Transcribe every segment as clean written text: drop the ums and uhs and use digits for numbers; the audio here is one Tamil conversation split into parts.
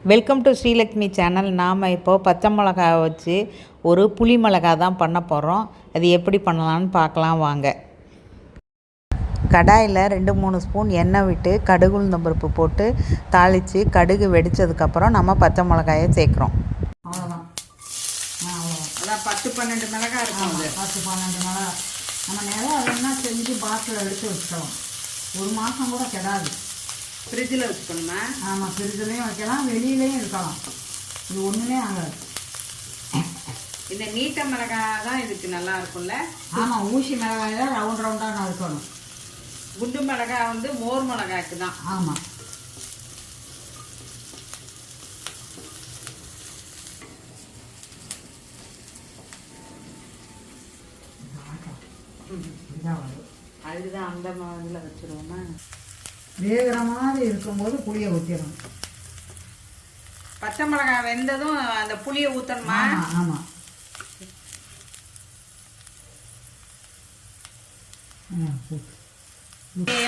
Welcome to Srilakshmi channel. நாம் இப்போது பச்சை மிளகா வச்சு ஒரு புளி மிளகா தான் பண்ண போகிறோம். அது எப்படி பண்ணலான்னு பார்க்கலாம் வாங்க. கடாயில் 2-3 ஸ்பூன் எண்ணெய் விட்டு கடுகு உளுந்தம் பருப்பு போட்டு தாளித்து கடுகு வெடித்ததுக்கப்புறம் நம்ம பச்சை மிளகாயை சேர்க்குறோம். அவ்வளோதான். அதான் 10-12 மிளகா இருக்கும். 10-12 மிளகா நம்ம நிறையா அதெல்லாம் செஞ்சு பாட்டில் எடுத்து வச்சுக்கலாம். ஒரு மாதம் கூட கெடாது. ஃப்ரிட்ஜில் வச்சுக்கணுமா? ஆமாம், ஃப்ரிட்ஜ்லேயும் வைக்கலாம், வெளியிலையும் இருக்கலாம். இது ஒன்றுமே ஆகாது. இந்த நீட்ட மிளகாய் தான் இதுக்கு நல்லா இருக்கும்ல? ஆமாம், ஊசி மிளகாய் தான் ரவுண்ட் ரவுண்டாக நான் இருக்கணும். குண்டு மிளகாய் வந்து மோர் மிளகாய்க்கு தான். ஆமாம். அதுதான் அந்த மாதிரில வச்சுருவோமா? வேகிற மாதிரி இருக்கும்போது புளியை ஊற்றிடணும். பச்சை மிளகாய் வெந்ததும் அந்த புளியை ஊற்றணுமா? ஆமாம்.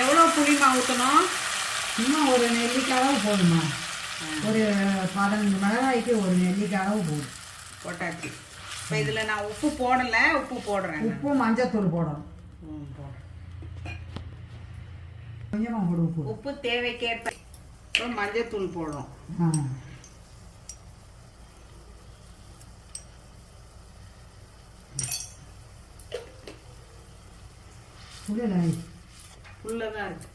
எவ்வளோ புளிமா ஊற்றணும்? இன்னும் ஒரு நெல்லிக்காய் அளவு போதுமா? ஒரு 15 மிளகாய்க்கு ஒரு நெல்லிக்காய் அளவு போதும். போட்டாச்சு. இப்போ இதில் நான் உப்பு போடலை, உப்பு போடுறேன். உப்பு மஞ்சத்தூள் போடணும். கொஞ்சமாக போடு உப்பு. உப்பு தேவைக்கேற்ப. அப்புறம் மஞ்சத்தூள் போடுறோம். உள்ளதான் இருக்கு.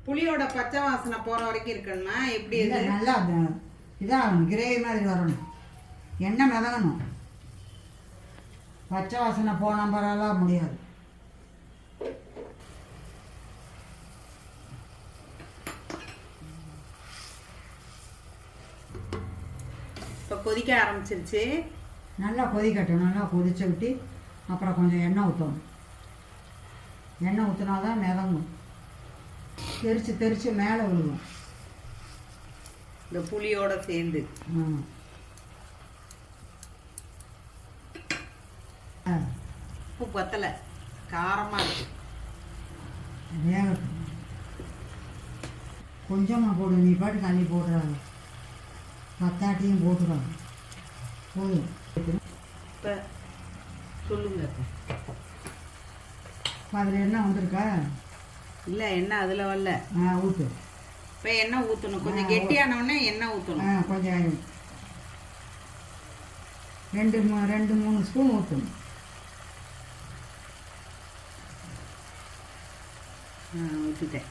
புளியோட பச்சை வாசனை போற வரைக்கும் இருக்கணுமா? எப்படி? நல்லா இதாகணும், கிரேவி மாதிரி வரணும். எண்ணெய் மிதங்கணும். பச்சை வாசனை போன பரவாயில்ல முடியாது. இப்போ கொதிக்க ஆரம்பிச்சிருச்சு. நல்லா கொதிக்கட்டும். நல்லா கொதிச்சு விட்டு அப்புறம் கொஞ்சம் எண்ணெய் ஊற்றணும். எண்ணெய் ஊற்றினாதான் மிதங்கும். தெரிச்சு மேலே விழுகும் இந்த புளியோட சேர்ந்து. உப்பு பத்தலை, காரமாக இருக்கு. வேகட்டும். கொஞ்சமாக போடு. நீ பாட்டு தண்ணி போடுறாங்க, பத்தாட்டியும் போட்டுறாங்க. போதும். இப்போ சொல்லுங்க. அதில் எண்ணெய் வந்திருக்கா? இல்லை, எண்ணெய் அதில் வரல. ஊற்று. இப்போ எண்ணெய் ஊற்றணும். கொஞ்சம் கெட்டியானவுடனே எண்ணெய் ஊற்றணும். கொஞ்சம் 2-3 ஸ்பூன் ஊற்றணும். ஊற்றிட்டேன்.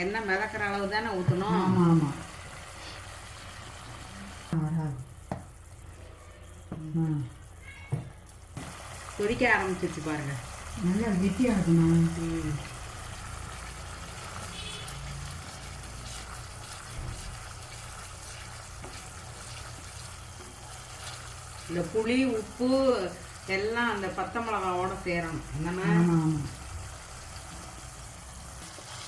எண்ணெய் மிதக்கிற அளவு தானே ஊற்றணும். ஆமாம். வராது. கொதிக்க ஆரம்பிச்சிருச்சு பாருங்க. நல்லா கெட்டியாக இருக்கணும். இந்த புளி உப்பு எல்லாம் அந்த பச்சை மிளகாவோட சேரணும். என்னன்னா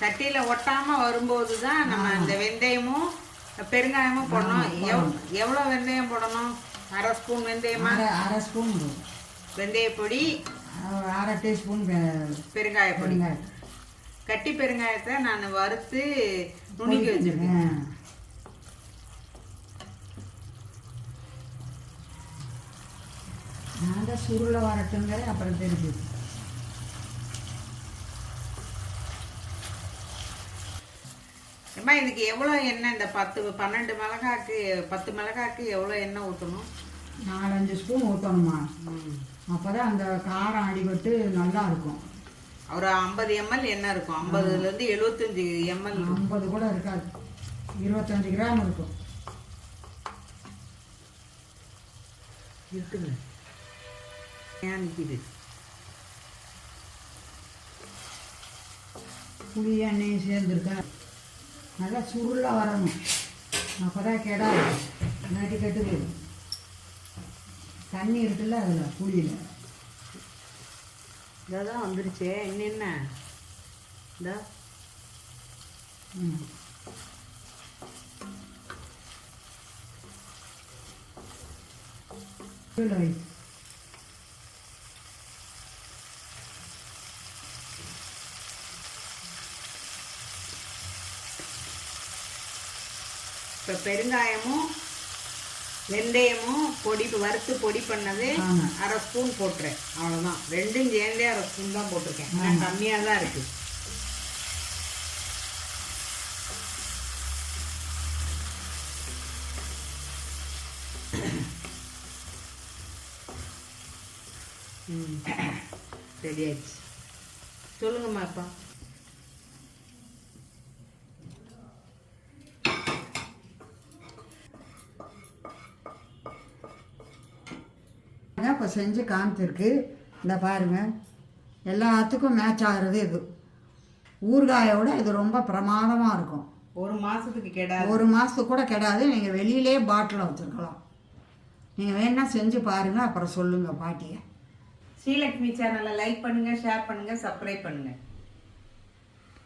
சட்டியில் ஒட்டாமல் வரும்போது தான் நம்ம இந்த வெந்தயமும் பெருங்காயமும் போடணும். எவ்வளோ வெந்தயம் போடணும்? 1/2 ஸ்பூன் வெந்தயமா? 1/2 ஸ்பூன் வெந்தயப்பொடி, 1/2 டீஸ்பூன் பெருங்காயப்பொடி. கட்டி பெருங்காயத்தை நான் வறுத்து நுணுக்கி வச்சிருக்கேன். நாங்கள் சுருளை வரட்டுங்க, அப்புறம் தெரிஞ்சு. அம்மா, இதுக்கு எவ்வளோ எண்ணெய்? இந்த 10-12 மிளகாக்கு 10 மிளகாக்கு எவ்வளோ எண்ணெய் ஊற்றணும்? 4-5 ஸ்பூன் ஊற்றணுமா? அப்போ தான் அந்த காரம் அடிபட்டு நல்லா இருக்கும். ஒரு 50 ml எண்ணெய் இருக்கும். 50லேருந்து 75 ml. 50 கூட இருக்காது, 25 கிராம் இருக்கும். இருக்குங்க. ஏன் நிற்கிது? புளி எண்ணெயும் சேர்ந்துருக்கா. நல்லா சுருளாக வரணும். அப்போ தான் கெடாது, இல்லாட்டி கெட்டு போயிடும். தண்ணி இருக்குல்ல அதில், புளியில். இதான் வந்துருச்சே. இன்னும் என்ன? இந்த இப்போ பெருங்காயமும் வெந்தயமும் வறுத்து பொடி பண்ணது ஆமா. 1/2 ஸ்பூன் போட்டுறேன். அவ்வளோதான். ரெண்டும் சேர்ந்தே 1/2 ஸ்பூன் தான் போட்டிருக்கேன். ஆனால் கம்மியாக தான் இருக்குது. ரெடி ஆயிடுச்சு. சொல்லுங்கம்மா அப்பா. இப்போ செஞ்சு காமிச்சிருக்கு. இந்த பாருங்க, எல்லாத்துக்கும் மேட்ச் ஆகிறது இது. ஊறுகாயோட இது ரொம்ப பிரமாதமாக இருக்கும். 1 மாதத்துக்கு கெடாது. 1 மாதத்துக்கு கூட கெடாது. நீங்கள் வெளியிலே பாட்டில் வச்சுருக்கலாம். நீங்கள் வேணா செஞ்சு பாருங்கள், அப்புறம் சொல்லுங்கள் பாட்டியை. ஸ்ரீலக்ஷ்மி சேனலை லைக் பண்ணுங்கள், ஷேர் பண்ணுங்கள், சப்ஸ்கிரைப் பண்ணுங்கள்.